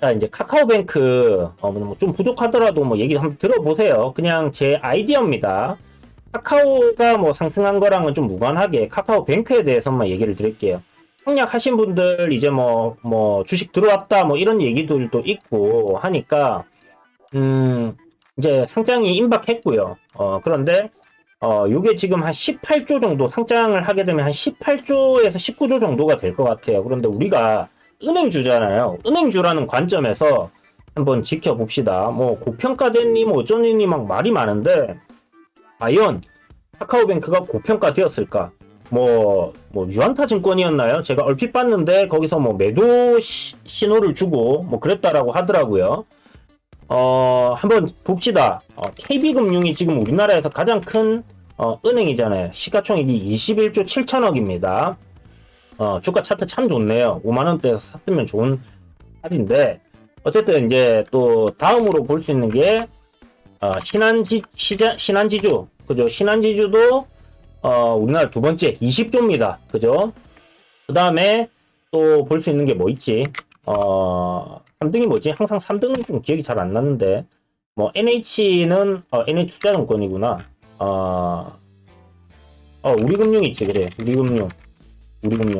자, 이제 카카오뱅크, 뭐좀 부족하더라도 뭐 얘기 한번 들어보세요. 그냥 제 아이디어입니다. 카카오가 뭐 상승한 거랑은 좀 무관하게 카카오뱅크에 대해서만 얘기를 드릴게요. 청약하신 분들 이제 뭐 주식 들어왔다 뭐 이런 얘기들도 있고 하니까, 이제 상장이 임박했고요. 그런데, 요게 지금 한 18조 정도 상장을 하게 되면 한 18조에서 19조 정도가 될 것 같아요. 그런데 우리가 은행주잖아요. 은행주라는 관점에서 한번 지켜봅시다. 뭐 고평가됐니 뭐 어쩌니 막 말이 많은데 과연 카카오뱅크가 고평가되었을까? 뭐 유안타 증권이었나요? 제가 얼핏 봤는데 거기서 뭐 매도 신호를 주고 뭐 그랬다라고 하더라고요. 한번 봅시다. KB금융이 지금 우리나라에서 가장 큰 은행이잖아요. 시가총액이 21조 7천억입니다. 주가 차트 참 좋네요. 5만원대에서 샀으면 좋은 할인데, 어쨌든 이제 또 다음으로 볼 수 있는 게, 신한지주. 그죠? 신한지주도, 우리나라 두 번째 20조입니다. 그죠? 그 다음에 또 볼 수 있는 게 뭐 있지? 3등이 뭐지? 항상 3등은 좀 기억이 잘 안 나는데, 뭐, NH는, NH투자증권이구나. 우리금융 있지, 그래. 우리금융.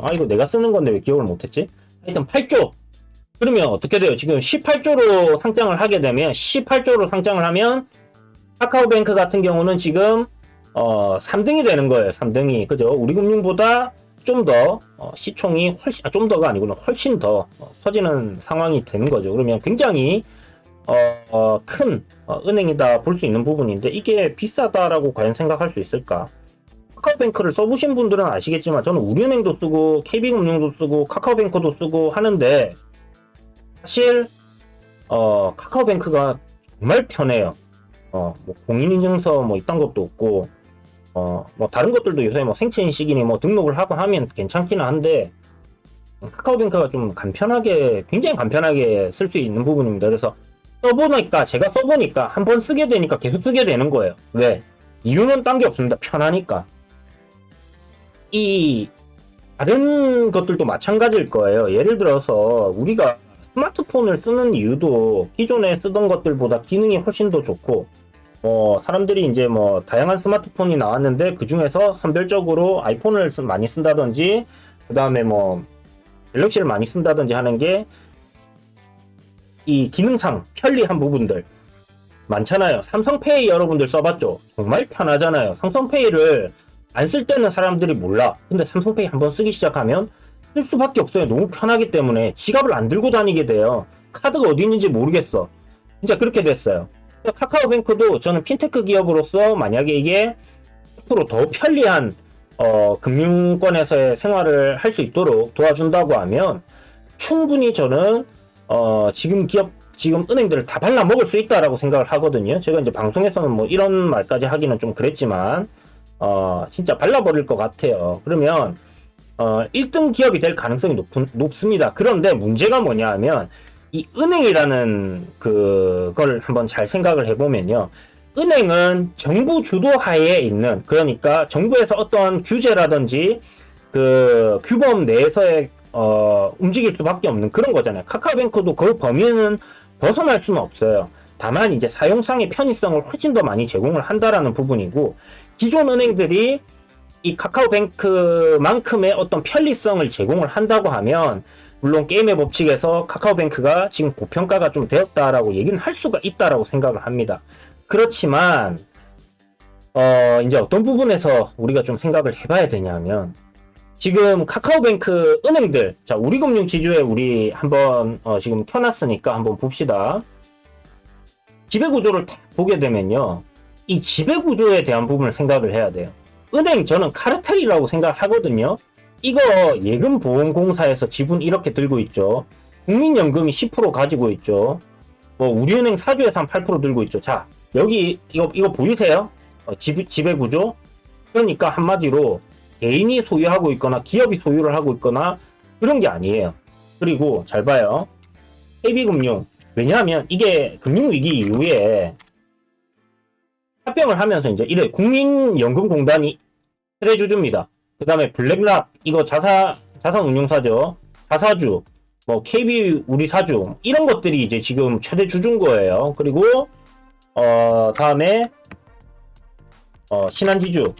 아, 이거 내가 쓰는 건데 왜 기억을 못했지? 하여튼 8조. 그러면 어떻게 돼요? 지금 18조로 상장을 하게 되면, 18조로 상장을 하면, 카카오뱅크 같은 경우는 지금, 3등이 되는 거예요. 3등이. 그죠? 우리금융보다 좀 더, 시총이 훨씬, 좀 더가 아니구나. 훨씬 더 커지는 상황이 되는 거죠. 그러면 굉장히, 큰, 은행이다 볼 수 있는 부분인데, 이게 비싸다라고 과연 생각할 수 있을까? 카카오뱅크를 써보신 분들은 아시겠지만 저는 우리은행도 쓰고 KB금융도 쓰고 카카오뱅크도 쓰고 하는데 사실 카카오뱅크가 정말 편해요. 뭐 공인인증서 뭐 이딴 것도 없고 뭐 다른 것들도 요새 뭐 생체인식이니 뭐 등록을 하고 하면 괜찮기는 한데 카카오뱅크가 좀 간편하게 굉장히 간편하게 쓸 수 있는 부분입니다. 그래서 제가 써보니까 한번 쓰게 되니까 계속 쓰게 되는 거예요. 왜? 이유는 딴 게 없습니다. 편하니까. 이 다른 것들도 마찬가지일 거예요. 예를 들어서 우리가 스마트폰을 쓰는 이유도 기존에 쓰던 것들보다 기능이 훨씬 더 좋고 사람들이 이제 뭐 다양한 스마트폰이 나왔는데 그 중에서 선별적으로 아이폰을 많이 쓴다든지 그 다음에 뭐 갤럭시를 많이 쓴다든지 하는 게 이 기능상 편리한 부분들 많잖아요. 삼성페이 여러분들 써봤죠? 정말 편하잖아요. 삼성페이를 안 쓸 때는 사람들이 몰라. 근데 삼성페이 한번 쓰기 시작하면 쓸 수밖에 없어요. 너무 편하기 때문에 지갑을 안 들고 다니게 돼요. 카드가 어디 있는지 모르겠어. 진짜 그렇게 됐어요. 카카오뱅크도 저는 핀테크 기업으로서 만약에 이게 앞으로 더 편리한 금융권에서의 생활을 할 수 있도록 도와준다고 하면 충분히 저는 지금 은행들을 다 발라먹을 수 있다라고 생각을 하거든요. 제가 이제 방송에서는 뭐 이런 말까지 하기는 좀 그랬지만 진짜 발라버릴 것 같아요. 그러면 1등 기업이 될 가능성이 높습니다. 그런데 문제가 뭐냐 하면 이 은행이라는 그걸 한번 잘 생각을 해보면요. 은행은 정부 주도하에 있는, 그러니까 정부에서 어떤 규제라든지 그 규범 내에서의 움직일 수밖에 없는 그런 거잖아요. 카카오뱅크도 그 범위는 벗어날 수는 없어요. 다만 이제 사용상의 편의성을 훨씬 더 많이 제공을 한다라는 부분이고, 기존 은행들이 이 카카오뱅크만큼의 어떤 편리성을 제공을 한다고 하면 물론 게임의 법칙에서 카카오뱅크가 지금 고평가가 좀 되었다라고 얘기는 할 수가 있다라고 생각을 합니다. 그렇지만 이제 어떤 부분에서 우리가 좀 생각을 해봐야 되냐면 지금 카카오뱅크 은행들, 자 우리금융 지주에 우리 한번 지금 켜놨으니까 한번 봅시다. 지배구조를 딱 보게 되면요, 이 지배구조에 대한 부분을 생각을 해야 돼요. 은행 저는 카르텔이라고 생각하거든요. 이거 예금보험공사에서 지분 이렇게 들고 있죠. 국민연금이 10% 가지고 있죠. 뭐 우리은행 사주에서 한 8% 들고 있죠. 자 여기 이거 보이세요? 지배구조. 그러니까 한마디로 개인이 소유하고 있거나 기업이 소유를 하고 있거나 그런 게 아니에요. 그리고 잘 봐요. KB금융. 왜냐하면 이게 금융위기 이후에 합병을 하면서 이제 이래 국민연금공단이 최대주주입니다. 그 다음에 블랙락, 이거 자산운용사죠. 자사주, 뭐 KB 우리사주 이런 것들이 이제 지금 최대 주주인 거예요. 그리고 다음에 신한지주.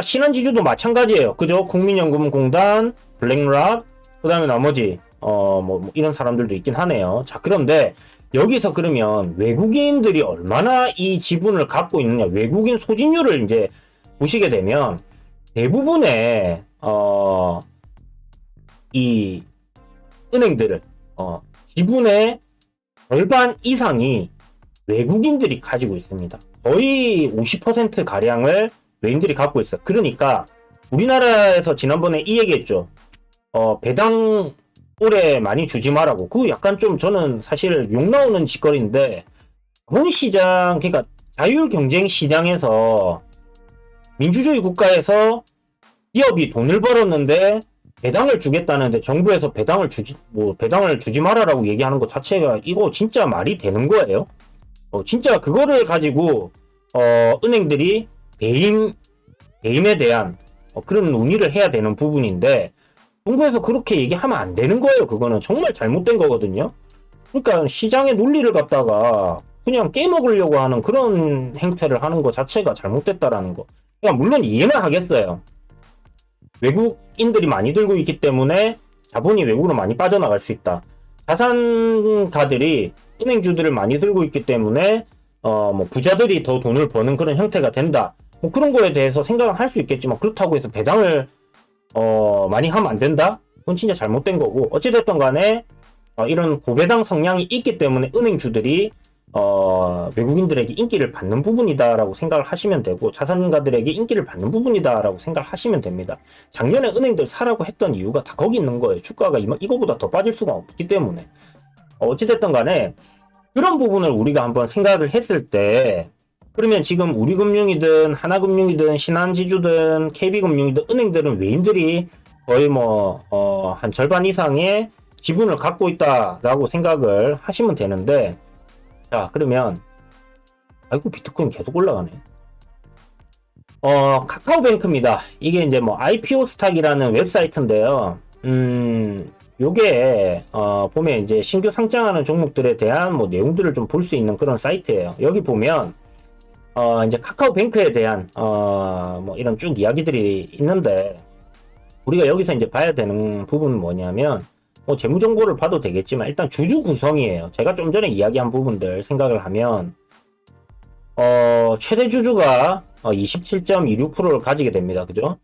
신한지주도 마찬가지예요. 그죠? 국민연금공단, 블랙락, 그 다음에 나머지 뭐 이런 사람들도 있긴 하네요. 자, 그런데 여기서 그러면 외국인들이 얼마나 이 지분을 갖고 있느냐, 외국인 소진율을 이제 보시게 되면 대부분의 이 은행들을 지분의 절반 이상이 외국인들이 가지고 있습니다. 거의 50% 가량을 외인들이 갖고 있어요. 그러니까 우리나라에서 지난번에 이 얘기했죠. 배당 올해 많이 주지 말라고. 그거 약간 좀 저는 사실 욕 나오는 짓거리인데, 자본시장, 그러니까 자율경쟁 시장에서 민주주의 국가에서 기업이 돈을 벌었는데 배당을 주겠다는데 정부에서 배당을 주지 말아라고 얘기하는 것 자체가 이거 진짜 말이 되는 거예요? 진짜 그거를 가지고 은행들이 배임에 대한 그런 논의를 해야 되는 부분인데, 정부에서 그렇게 얘기하면 안 되는 거예요. 그거는 정말 잘못된 거거든요. 그러니까 시장의 논리를 갖다가 그냥 깨먹으려고 하는 그런 행태를 하는 것 자체가 잘못됐다라는 거. 그러니까 물론 이해는 하겠어요. 외국인들이 많이 들고 있기 때문에 자본이 외국으로 많이 빠져나갈 수 있다. 자산가들이 은행주들을 많이 들고 있기 때문에 뭐 부자들이 더 돈을 버는 그런 형태가 된다. 뭐 그런 거에 대해서 생각은 할 수 있겠지만, 그렇다고 해서 배당을 많이 하면 안 된다? 그건 진짜 잘못된 거고, 어찌됐든 간에 이런 고배당 성향이 있기 때문에 은행주들이 외국인들에게 인기를 받는 부분이다라고 생각을 하시면 되고, 자산가들에게 인기를 받는 부분이다라고 생각을 하시면 됩니다. 작년에 은행들 사라고 했던 이유가 다 거기 있는 거예요. 주가가 이거보다 더 빠질 수가 없기 때문에. 어찌됐든 간에 그런 부분을 우리가 한번 생각을 했을 때, 그러면 지금 우리금융이든 하나금융이든 신한지주든 KB금융이든 은행들은 외인들이 거의 한 절반 이상의 지분을 갖고 있다라고 생각을 하시면 되는데, 자, 그러면 아이고 비트코인 계속 올라가네. 카카오뱅크입니다. 이게 이제 IPO 스탁이라는 웹사이트인데요. 요게 보면 이제 신규 상장하는 종목들에 대한 내용들을 좀 볼 수 있는 그런 사이트예요. 여기 보면 이제 카카오뱅크에 대한 이런 쭉 이야기들이 있는데, 우리가 여기서 이제 봐야 되는 부분은 뭐냐면, 재무 정보를 봐도 되겠지만 일단 주주 구성이에요. 제가 좀 전에 이야기한 부분들 생각을 하면 최대 주주가 27.26%를 가지게 됩니다. 그죠?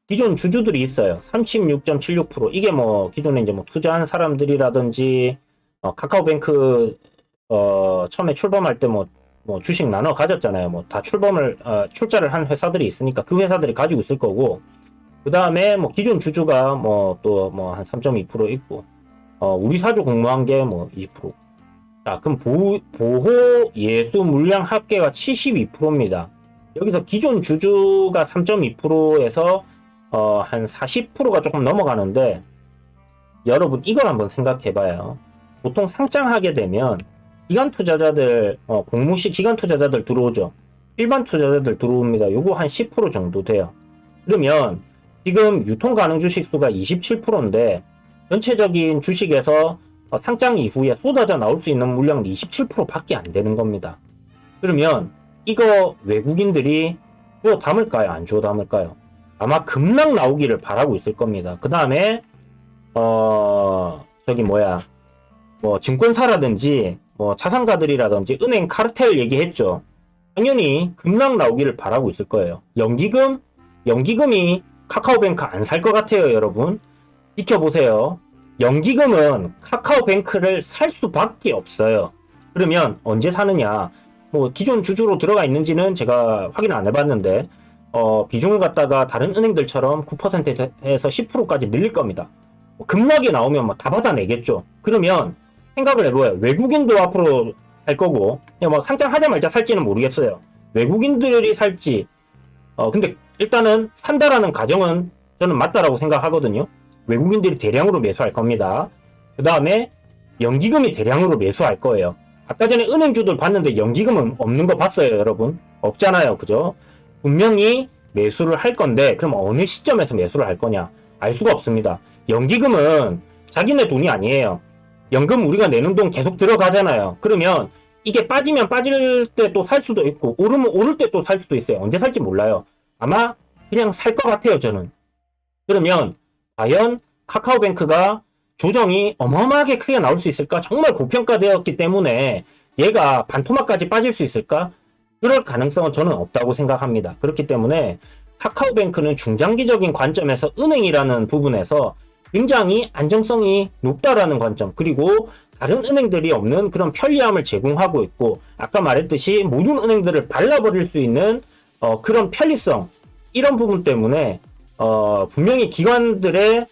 기존 주주들이 있어요. 36.76%. 이게 기존에 이제 투자한 사람들이라든지 카카오뱅크 처음에 출범할 때 주식 나눠 가졌잖아요. 다 출자를 한 회사들이 있으니까 그 회사들이 가지고 있을 거고, 그 다음에 기존 주주가 또 한 3.2% 있고, 우리 사주 공모한 게 20%. 자, 그럼 보호 예수 물량 합계가 72%입니다. 여기서 기존 주주가 3.2%에서 한 40%가 조금 넘어가는데, 여러분 이걸 한번 생각해 봐요. 보통 상장하게 되면 기관 투자자들, 공무시 기관 투자자들 들어오죠. 일반 투자자들 들어옵니다. 요거 한 10% 정도 돼요. 그러면 지금 유통 가능 주식 수가 27%인데 전체적인 주식에서 상장 이후에 쏟아져 나올 수 있는 물량은 27%밖에 안 되는 겁니다. 그러면 이거 외국인들이 주워 담을까요? 안 주워 담을까요? 아마 급락 나오기를 바라고 있을 겁니다. 그 다음에 증권사라든지 자산가들이라든지 은행 카르텔 얘기했죠. 당연히 급락 나오기를 바라고 있을 거예요. 연기금이 카카오뱅크 안 살 것 같아요, 여러분. 지켜보세요. 연기금은 카카오뱅크를 살 수밖에 없어요. 그러면 언제 사느냐? 기존 주주로 들어가 있는지는 제가 확인 안 해봤는데, 비중을 갖다가 다른 은행들처럼 9%에서 10%까지 늘릴 겁니다. 급락이 나오면 다 받아내겠죠. 그러면 생각을 해봐요. 외국인도 앞으로 살 거고, 그냥 상장하자 말자 살지는 모르겠어요. 외국인들이 살지. 근데 일단은 산다라는 가정은 저는 맞다라고 생각하거든요. 외국인들이 대량으로 매수할 겁니다. 그 다음에 연기금이 대량으로 매수할 거예요. 아까 전에 은행주들 봤는데 연기금은 없는 거 봤어요, 여러분? 없잖아요, 그죠? 분명히 매수를 할 건데, 그럼 어느 시점에서 매수를 할 거냐? 알 수가 없습니다. 연기금은 자기네 돈이 아니에요. 연금 우리가 내는 돈 계속 들어가잖아요. 그러면 이게 빠지면 빠질 때 또 살 수도 있고 오르면 오를 때 또 살 수도 있어요. 언제 살지 몰라요. 아마 그냥 살 것 같아요, 저는. 그러면 과연 카카오뱅크가 조정이 어마어마하게 크게 나올 수 있을까? 정말 고평가되었기 때문에 얘가 반토막까지 빠질 수 있을까? 그럴 가능성은 저는 없다고 생각합니다. 그렇기 때문에 카카오뱅크는 중장기적인 관점에서 은행이라는 부분에서 굉장히 안정성이 높다라는 관점, 그리고 다른 은행들이 없는 그런 편리함을 제공하고 있고, 아까 말했듯이 모든 은행들을 발라버릴 수 있는 그런 편리성, 이런 부분 때문에 분명히 기관들의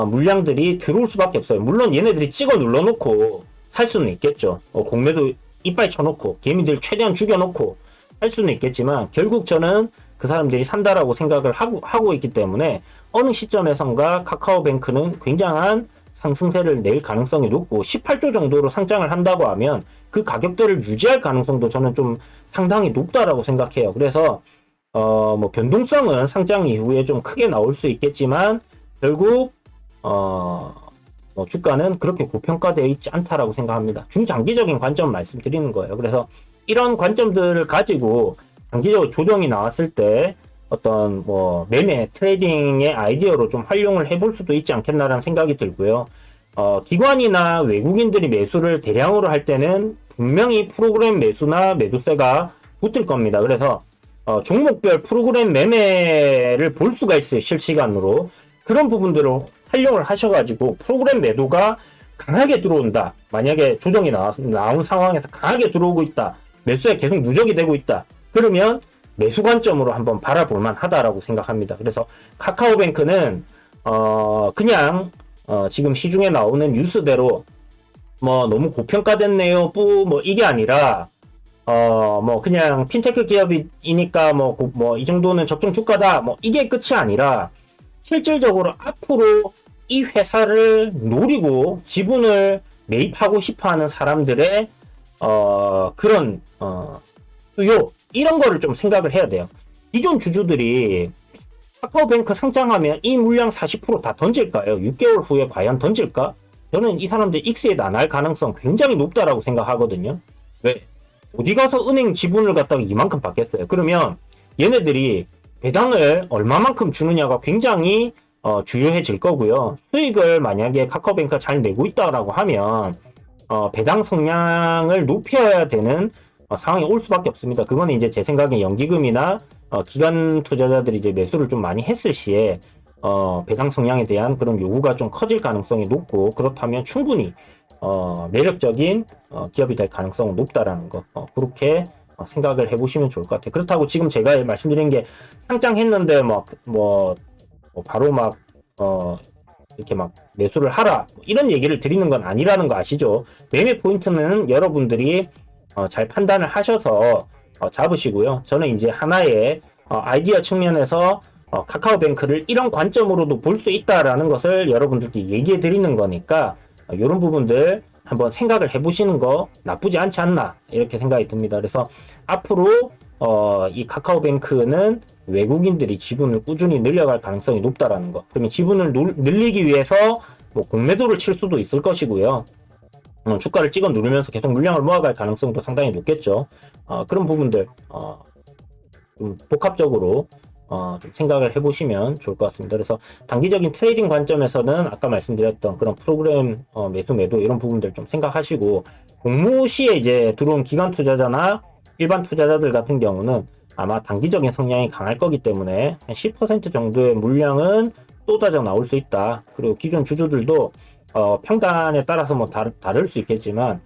물량들이 들어올 수밖에 없어요. 물론 얘네들이 찍어 눌러놓고 살 수는 있겠죠. 공매도 이빨 쳐놓고 개미들 최대한 죽여놓고 할 수는 있겠지만, 결국 저는 그 사람들이 산다라고 생각을 하고 있기 때문에 어느 시점에선가 카카오뱅크는 굉장한 상승세를 낼 가능성이 높고 18조 정도로 상장을 한다고 하면 그 가격대를 유지할 가능성도 저는 좀 상당히 높다라고 생각해요. 그래서 뭐 변동성은 상장 이후에 좀 크게 나올 수 있겠지만 결국 뭐 주가는 그렇게 고평가되어 있지 않다라고 생각합니다. 중장기적인 관점 말씀드리는 거예요. 그래서 이런 관점들을 가지고 장기적으로 조정이 나왔을 때 어떤 뭐 매매 트레이딩의 아이디어로 좀 활용을 해볼 수도 있지 않겠나라는 생각이 들고요. 기관이나 외국인들이 매수를 대량으로 할 때는 분명히 프로그램 매수나 매도세가 붙을 겁니다. 그래서 종목별 프로그램 매매를 볼 수가 있어요, 실시간으로. 그런 부분들을 활용을 하셔가지고 프로그램 매도가 강하게 들어온다, 만약에 조정이 나온 상황에서 강하게 들어오고 있다, 매수에 계속 누적이 되고 있다, 그러면 매수 관점으로 한번 바라볼만 하다라고 생각합니다. 그래서 카카오뱅크는 그냥 지금 시중에 나오는 뉴스대로 뭐 너무 고평가됐네요 뭐 이게 아니라 뭐 그냥 핀테크 기업이니까 뭐 이 정도는 적정 주가다 뭐 이게 끝이 아니라 실질적으로 앞으로 이 회사를 노리고 지분을 매입하고 싶어하는 사람들의 그런 수요, 이런 거를 좀 생각을 해야 돼요. 기존 주주들이 카카오뱅크 상장하면 이 물량 40% 다 던질까요? 6개월 후에 과연 던질까? 저는 이 사람들 익스에도 안 할 가능성 굉장히 높다라고 생각하거든요. 왜? 어디 가서 은행 지분을 갖다가 이만큼 받겠어요? 그러면 얘네들이 배당을 얼마만큼 주느냐가 굉장히 중요해질 거고요. 수익을 만약에 카카오뱅크가 잘 내고 있다라고 하면 배당 성량을 높여야 되는 상황이 올 수밖에 없습니다. 그거는 이제 제 생각에 연기금이나 기관 투자자들이 이제 매수를 좀 많이 했을 시에 배당 성향에 대한 그런 요구가 좀 커질 가능성이 높고, 그렇다면 충분히 매력적인 기업이 될 가능성은 높다라는 거, 그렇게 생각을 해보시면 좋을 것 같아요. 그렇다고 지금 제가 말씀드린 게 상장했는데 바로 이렇게 매수를 하라 이런 얘기를 드리는 건 아니라는 거 아시죠? 매매 포인트는 여러분들이 잘 판단을 하셔서 잡으시고요. 저는 이제 하나의 아이디어 측면에서 카카오뱅크를 이런 관점으로도 볼 수 있다라는 것을 여러분들께 얘기해 드리는 거니까 이런 부분들 한번 생각을 해보시는 거 나쁘지 않지 않나, 이렇게 생각이 듭니다. 그래서 앞으로 이 카카오뱅크는 외국인들이 지분을 꾸준히 늘려갈 가능성이 높다라는 거. 그러면 지분을 늘리기 위해서 뭐 공매도를 칠 수도 있을 것이고요. 주가를 찍어 누르면서 계속 물량을 모아갈 가능성도 상당히 높겠죠. 그런 부분들 좀 복합적으로 좀 생각을 해보시면 좋을 것 같습니다. 그래서 단기적인 트레이딩 관점에서는 아까 말씀드렸던 그런 프로그램 매도 이런 부분들 좀 생각하시고, 공모 시에 이제 들어온 기관 투자자나 일반 투자자들 같은 경우는 아마 단기적인 성향이 강할 거기 때문에 한 10% 정도의 물량은 쏟아져 나올 수 있다. 그리고 기존 주주들도 평단에 따라서 뭐 다를 수 있겠지만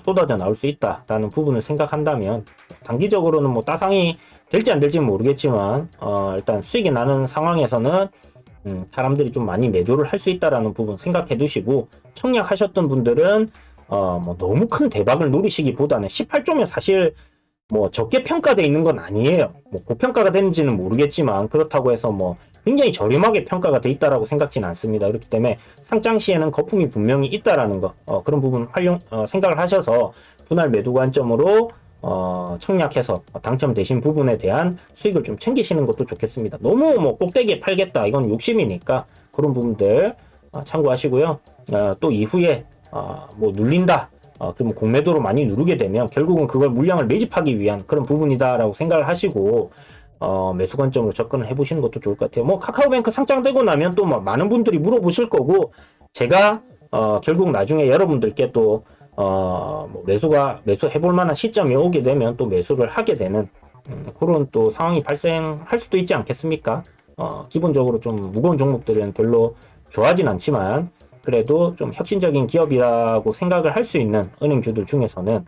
쏟아져 나올 수 있다라는 부분을 생각한다면, 단기적으로는 뭐 따상이 될지 안 될지는 모르겠지만 일단 수익이 나는 상황에서는 사람들이 좀 많이 매도를 할 수 있다라는 부분 생각해 두시고, 청약하셨던 분들은 뭐 너무 큰 대박을 노리시기보다는 18조면 사실 뭐 적게 평가되어 있는 건 아니에요. 뭐 고평가가 되는지는 모르겠지만 그렇다고 해서 뭐 굉장히 저렴하게 평가가 돼 있다라고 생각지는 않습니다. 그렇기 때문에 상장 시에는 거품이 분명히 있다라는 거, 그런 부분 생각을 하셔서 분할 매도 관점으로 청약해서 당첨되신 부분에 대한 수익을 좀 챙기시는 것도 좋겠습니다. 너무 뭐 꼭대기에 팔겠다 이건 욕심이니까 그런 부분들 참고하시고요. 또 이후에 뭐 눌린다. 그럼 공매도로 많이 누르게 되면 결국은 그걸 물량을 매집하기 위한 그런 부분이다라고 생각을 하시고 매수 관점으로 접근을 해보시는 것도 좋을 것 같아요. 뭐 카카오뱅크 상장되고 나면 또 뭐 많은 분들이 물어보실 거고 제가 결국 나중에 여러분들께 또 뭐 매수해볼 만한 시점이 오게 되면 또 매수를 하게 되는 그런 또 상황이 발생할 수도 있지 않겠습니까? 기본적으로 좀 무거운 종목들은 별로 좋아하진 않지만 그래도 좀 혁신적인 기업이라고 생각을 할 수 있는 은행주들 중에서는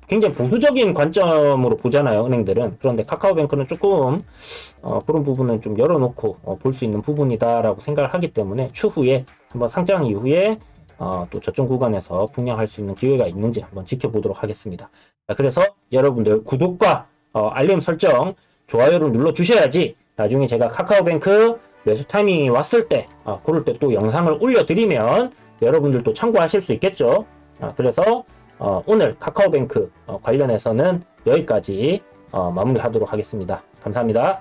굉장히 보수적인 관점으로 보잖아요, 은행들은. 그런데 카카오뱅크는 조금 그런 부분은 좀 열어놓고 볼 수 있는 부분이다라고 생각을 하기 때문에 추후에 한번 상장 이후에 또 저점 구간에서 분양할 수 있는 기회가 있는지 한번 지켜보도록 하겠습니다. 자, 그래서 여러분들 구독과 알림 설정, 좋아요를 눌러주셔야지 나중에 제가 카카오뱅크 매수 타이밍이 왔을 때 그럴 때 또 영상을 올려드리면 여러분들도 참고하실 수 있겠죠. 그래서 오늘 카카오뱅크 관련해서는 여기까지 마무리하도록 하겠습니다. 감사합니다.